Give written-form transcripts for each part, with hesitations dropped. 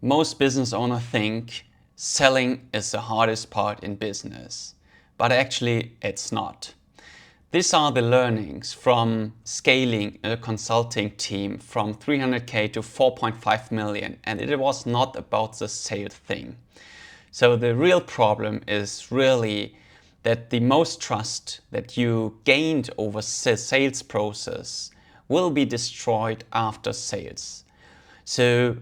Most business owners think selling is the hardest part in business, but actually it's not. These are the learnings from scaling a consulting team from 300K to 4.5 million, and it was not about the sales thing. So the real problem is really that the most trust that you gained over the sales process will be destroyed after sales. So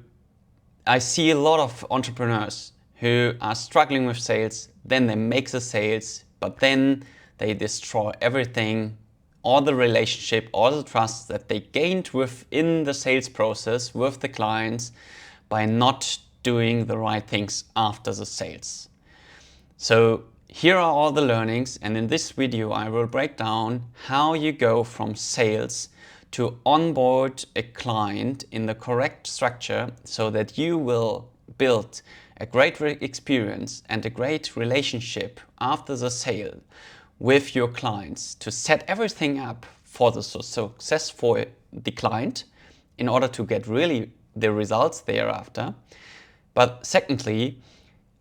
I see a lot of entrepreneurs who are struggling with sales, then they make the sales, but then they destroy everything, all the relationship, all the trust that they gained within the sales process with the clients by not doing the right things after the sales. So here are all the learnings, and in this video I will break down how you go from sales to onboard a client in the correct structure so that you will build a great experience and a great relationship after the sale with your clients to set everything up for the success for the client in order to get really the results thereafter. But secondly,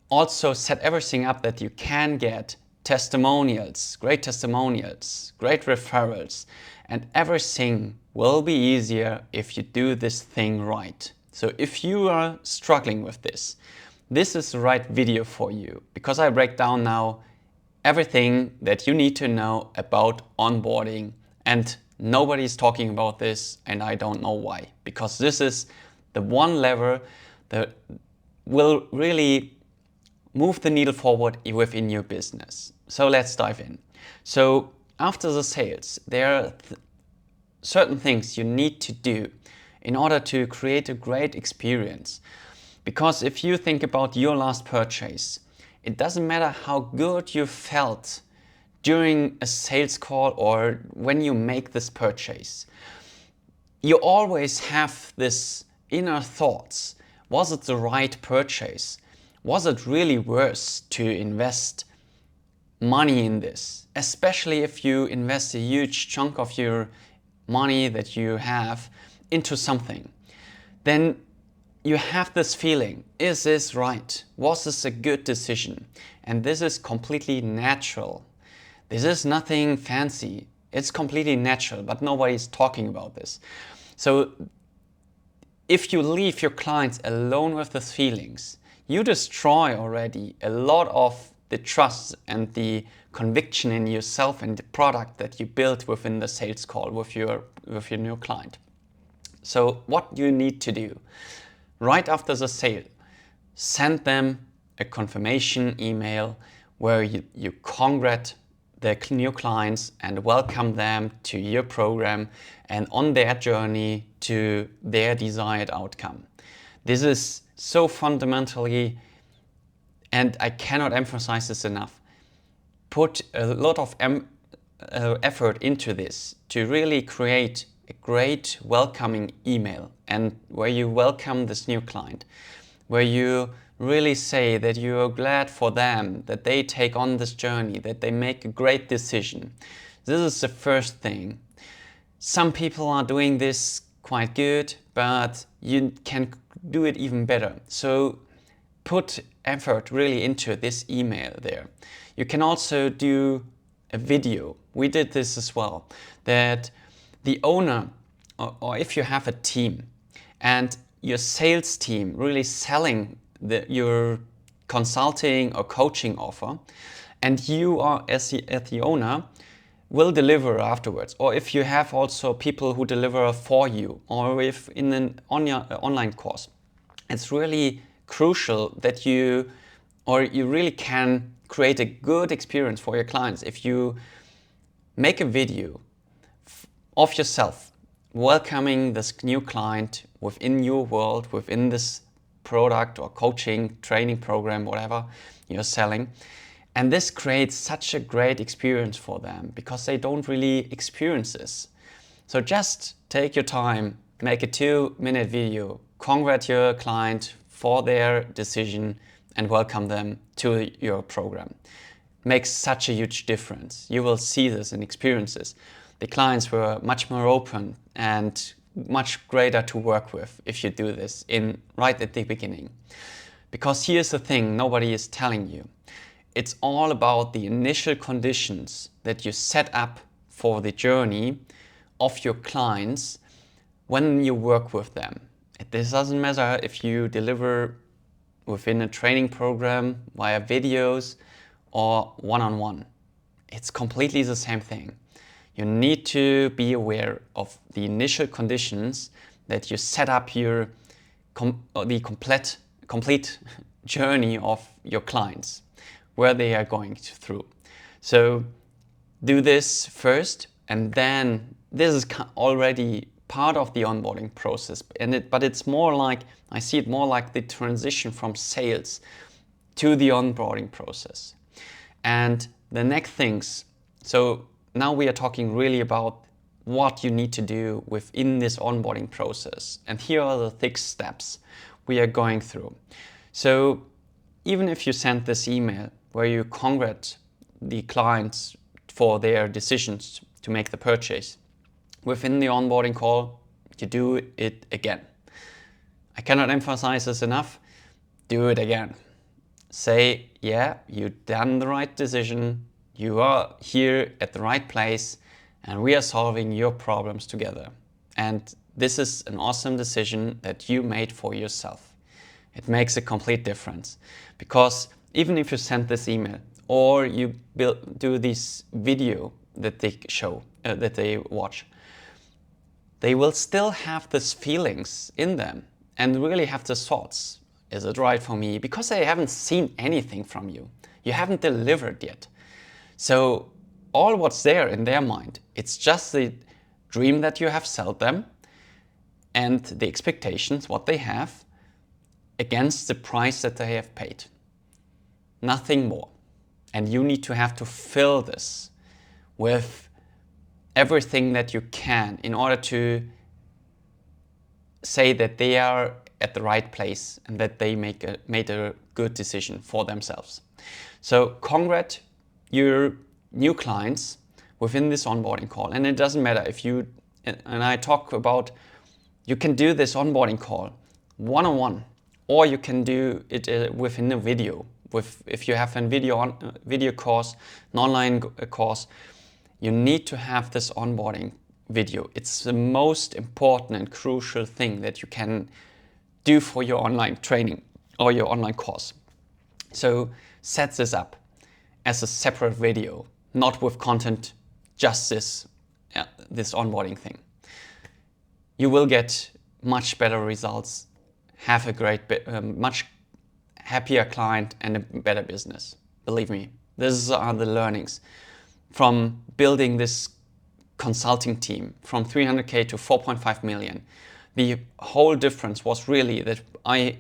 also set everything up that you can get testimonials, great referrals, and everything will be easier if you do this thing right. So if you are struggling with this is the right video for you, because I break down now everything that you need to know about onboarding, and nobody's talking about this, and I don't know why, because this is the one lever that will really move the needle forward within your business. So let's dive in. So after the sales, there are certain things you need to do in order to create a great experience. Because if you think about your last purchase, it doesn't matter how good you felt during a sales call or when you make this purchase. You always have this inner thoughts. Was it the right purchase? Was it really worth to invest money in this? Especially if you invest a huge chunk of your money that you have into something. Then you have this feeling, is this right? Was this a good decision? And this is completely natural. This is nothing fancy. It's completely natural, but nobody's talking about this. So if you leave your clients alone with these feelings, you destroy already a lot of the trust and the conviction in yourself and the product that you built within the sales call with your new client. So what you need to do right after the sale, send them a confirmation email where you congratulate the new clients and welcome them to your program and on their journey to their desired outcome. This is so fundamentally, and I cannot emphasize this enough, put a lot of effort into this to really create a great welcoming email, and where you welcome this new client, where you really say that you are glad for them, that they take on this journey, that they make a great decision. This is the first thing. Some people are doing this quite good, but you can do it even better. So put effort really into this email there. You can also do a video. We did this as well, that the owner, or if you have a team and your sales team really selling your consulting or coaching offer, and you are as the owner will deliver afterwards, or if you have also people who deliver for you, or if in an online course, it's really crucial that you really can create a good experience for your clients if you make a video of yourself welcoming this new client within your world, within this product or coaching, training program, whatever you're selling. And this creates such a great experience for them because they don't really experience this. So just take your time, make a 2-minute video, congratulate your client for their decision and welcome them to your program. It makes such a huge difference. You will see this and experience this. The clients were much more open and much greater to work with if you do this right at the beginning. Because here's the thing nobody is telling you. It's all about the initial conditions that you set up for the journey of your clients when you work with them. This doesn't matter if you deliver within a training program via videos or one-on-one. It's completely the same thing. You need to be aware of the initial conditions that you set up the complete journey of your clients, where they are going through. So do this first, and then this is already part of the onboarding process. But it's more like, I see it more like the transition from sales to the onboarding process. And the next things, so now we are talking really about what you need to do within this onboarding process. And here are the 6 steps we are going through. So even if you send this email where you congratulate the clients for their decisions to make the purchase, within the onboarding call, you do it again. I cannot emphasize this enough. Do it again. Say, yeah, you've done the right decision. You are here at the right place and we are solving your problems together. And this is an awesome decision that you made for yourself. It makes a complete difference, because even if you send this email or you do this video that they show, that they watch, they will still have these feelings in them and really have the thoughts. Is it right for me? Because they haven't seen anything from you. You haven't delivered yet. So all what's there in their mind, it's just the dream that you have sold them and the expectations, what they have, against the price that they have paid. Nothing more. And you need to have to fill this with everything that you can in order to say that they are at the right place and that they made a good decision for themselves. So congratulate your new clients within this onboarding call. And it doesn't matter if you, and I talk about, you can do this onboarding call one-on-one, or you can do it within a video. If you have a video course, an online course, you need to have this onboarding video. It's the most important and crucial thing that you can do for your online training or your online course. So set this up as a separate video, not with content, just this onboarding thing. You will get much better results, have a much happier client and a better business. Believe me, these are the learnings from building this consulting team from 300K to 4.5 million. The whole difference was really that I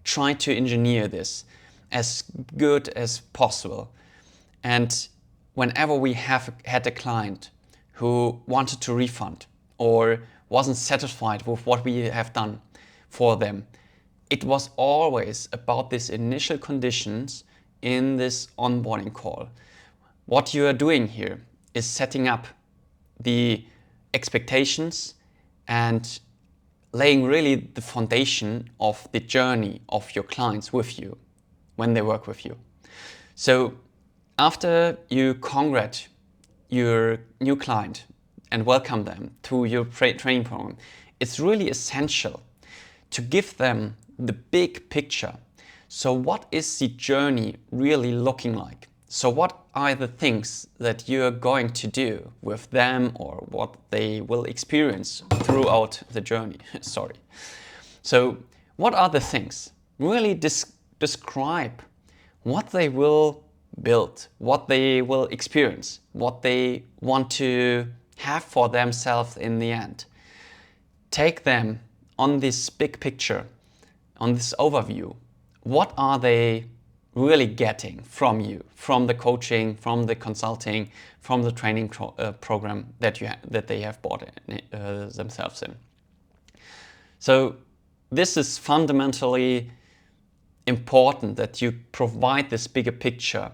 tried to engineer this as good as possible. And whenever we had a client who wanted to refund or wasn't satisfied with what we have done for them, it was always about these initial conditions in this onboarding call. What you are doing here is setting up the expectations and laying really the foundation of the journey of your clients with you when they work with you. So after you congratulate your new client and welcome them to your training program, it's really essential to give them the big picture. So what is the journey really looking like? So what are the things that you're going to do with them or what they will experience throughout the journey? Sorry. So what are the things? Really describe what they will build, what they will experience, what they want to have for themselves in the end. Take them on this big picture, on this overview. What are they really getting from you, from the coaching, from the consulting, from the training program that they have bought themselves in? So this is fundamentally important, that you provide this bigger picture,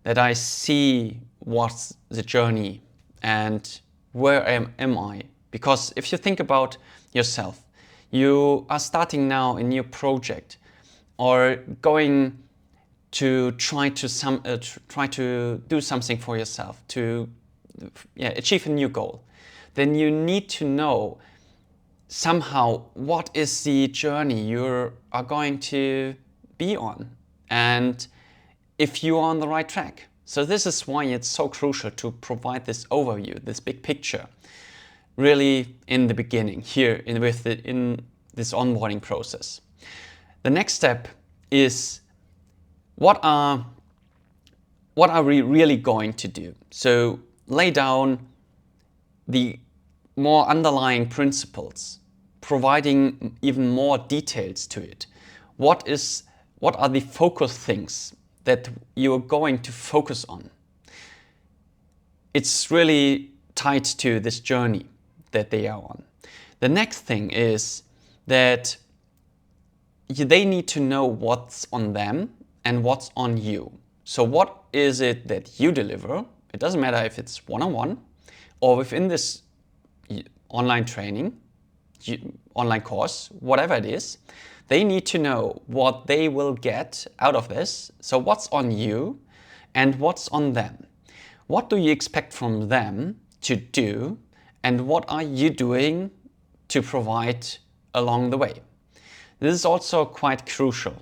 that I see what's the journey and where am I, Because if you think about yourself, you are starting now a new project or going to try to do something for yourself to achieve a new goal, then you need to know somehow what is the journey you are going to be on and if you are on the right track. So this is why it's so crucial to provide this overview, this big picture, really in the beginning here in this onboarding process. The next step is what are we really going to do? So lay down the more underlying principles, providing even more details to it. What are the focus things that you're going to focus on? It's really tied to this journey that they are on. The next thing is that they need to know what's on them and what's on you. So what is it that you deliver? It doesn't matter if it's one-on-one or within this online training, online course, whatever it is. They need to know what they will get out of this. So what's on you and what's on them? What do you expect from them to do and what are you doing to provide along the way? This is also quite crucial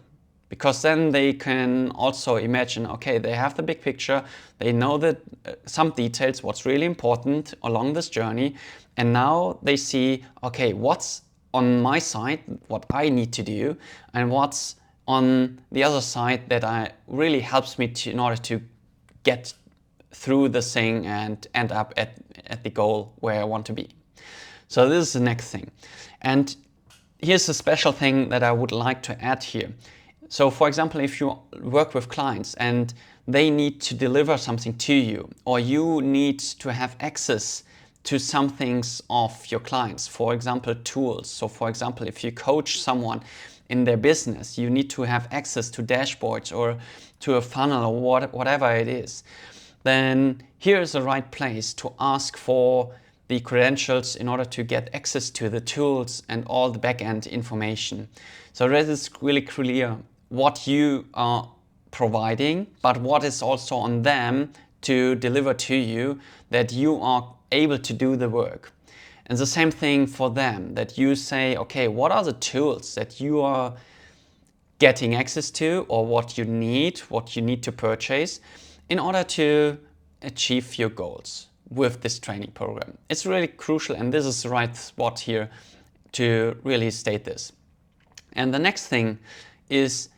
because then they can also imagine, okay, they have the big picture, they know that some details, what's really important along this journey, and now they see, okay, what's on my side, what I need to do, and what's on the other side that really helps me in order to get through the thing and end up at the goal where I want to be. So this is the next thing. And here's a special thing that I would like to add here. So for example, if you work with clients and they need to deliver something to you, or you need to have access to some things of your clients, for example, tools. So for example, if you coach someone in their business, you need to have access to dashboards or to a funnel or whatever it is, then here is the right place to ask for the credentials in order to get access to the tools and all the back-end information. So that is really clear what you are providing, but what is also on them to deliver to you, that you are able to do the work. And the same thing for them, that you say, okay, what are the tools that you are getting access to or what you need to purchase in order to achieve your goals with this training program. It's really crucial, and this is the right spot here to really state this. And the next thing is,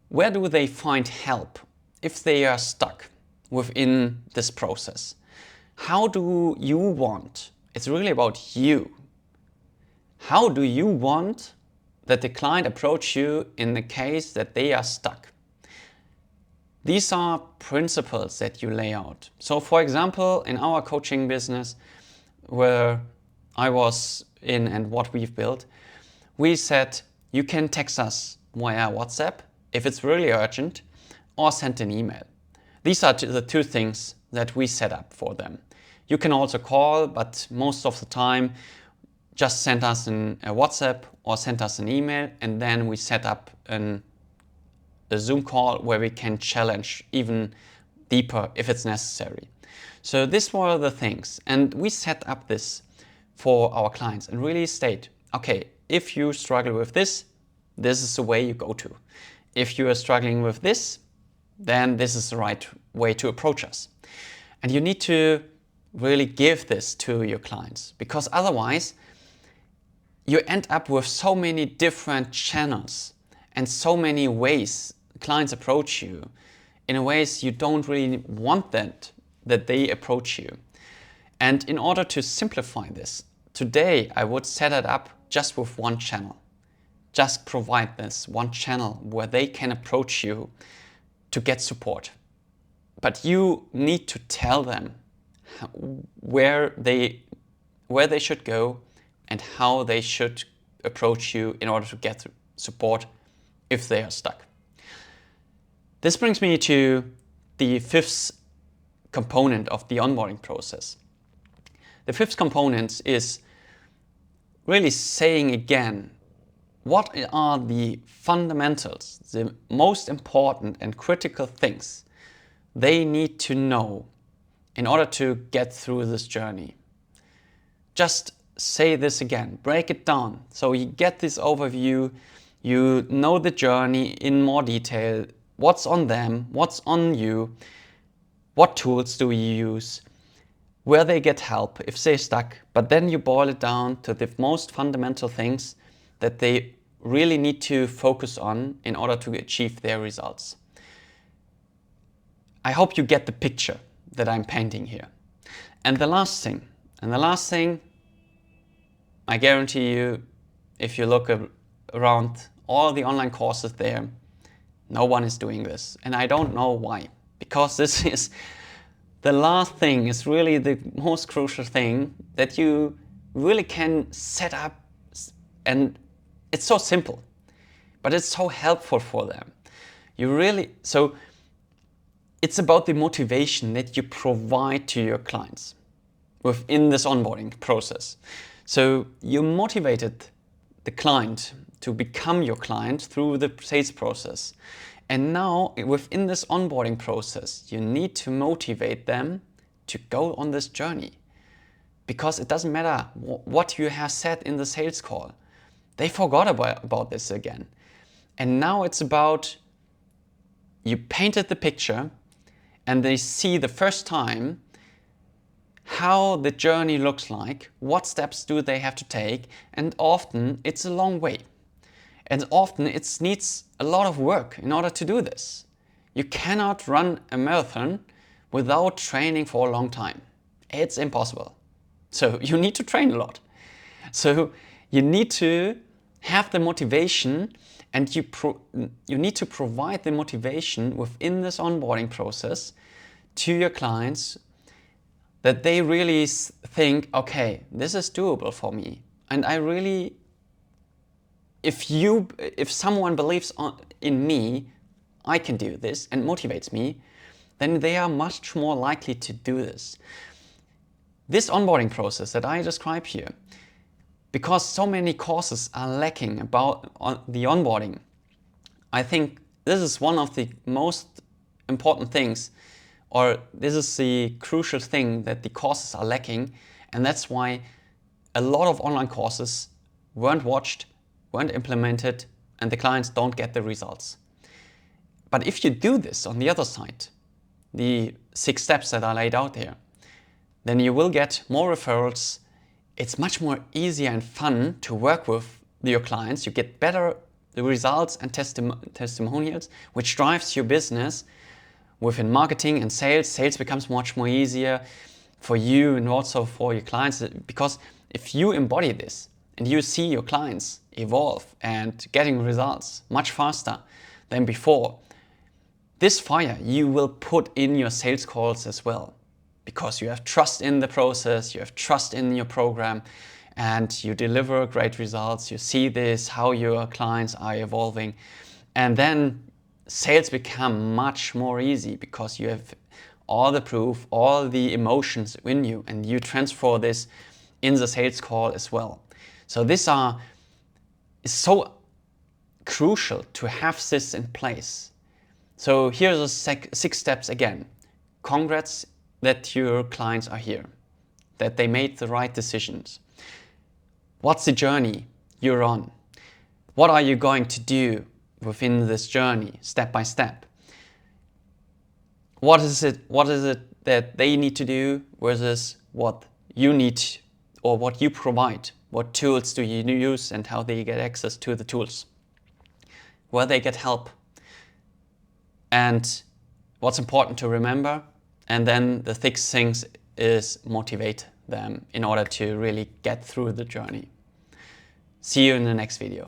where do they find help if they are stuck within this process? How do you want? It's really about you. How do you want that the client approach you in the case that they are stuck? These are principles that you lay out. So for example, in our coaching business where I was in and what we've built, we said you can text us via WhatsApp if it's really urgent, or send an email. These are the two things that we set up for them. You can also call, but most of the time just send us a WhatsApp or send us an email, and then we set up a Zoom call where we can challenge even deeper if it's necessary. So these were the things, and we set up this for our clients and really state, okay, if you struggle with this, this is the way you go to. If you are struggling with this, then this is the right way to approach us. And you need to really give this to your clients, because otherwise you end up with so many different channels and so many ways clients approach you in a ways you don't really want that they approach you. And in order to simplify this, today I would set it up just with one channel. Just provide this one channel where they can approach you to get support. But you need to tell them where they should go and how they should approach you in order to get support if they are stuck. This brings me to the fifth component of the onboarding process. The fifth component is really saying again, what are the fundamentals, the most important and critical things they need to know in order to get through this journey. Just say this again, break it down. So you get this overview, you know the journey in more detail, what's on them, what's on you, what tools do you use, where they get help if they're stuck, but then you boil it down to the most fundamental things that they really need to focus on in order to achieve their results. I hope you get the picture that I'm painting here. And the last thing, I guarantee you, if you look around all the online courses there, no one is doing this. And I don't know why. Because this is the last thing, is really the most crucial thing that you really can set up, and it's so simple, but it's so helpful for them. So it's about the motivation that you provide to your clients within this onboarding process. So you motivated the client to become your client through the sales process. And now within this onboarding process, you need to motivate them to go on this journey. Because it doesn't matter what you have said in the sales call. They forgot about this again. And now it's about, you painted the picture and they see the first time how the journey looks like, what steps do they have to take, and often it's a long way. And often it needs a lot of work in order to do this. You cannot run a marathon without training for a long time. It's impossible. So you need to train a lot. So you need to have the motivation, and you need to provide the motivation within this onboarding process to your clients, that they really think, okay, this is doable for me. And I really, if someone believes in me, I can do this, and motivates me, then they are much more likely to do this. This onboarding process that I describe here, because so many courses are lacking about the onboarding, I think this is one of the most important things, or this is the crucial thing that the courses are lacking, and that's why a lot of online courses weren't watched, weren't implemented, and the clients don't get the results. But if you do this on the other side, the 6 steps that are laid out here, then you will get more referrals. It's much more easier and fun to work with your clients. You get better results and testimonials, which drives your business within marketing and sales. Sales becomes much more easier for you and also for your clients, because if you embody this and you see your clients evolve and getting results much faster than before, this fire you will put in your sales calls as well. Because you have trust in the process, you have trust in your program, and you deliver great results. You see this, how your clients are evolving. And then sales become much more easy because you have all the proof, all the emotions in you, and you transfer this in the sales call as well. So this is so crucial to have this in place. So here's the 6 steps again. Congrats that your clients are here, that they made the right decisions. What's the journey you're on? What are you going to do within this journey, step by step? What is it that they need to do versus what you need or what you provide? What tools do you use and how they get access to the tools? Where they get help? And what's important to remember? And then the 6 things is motivate them in order to really get through the journey. See you in the next video.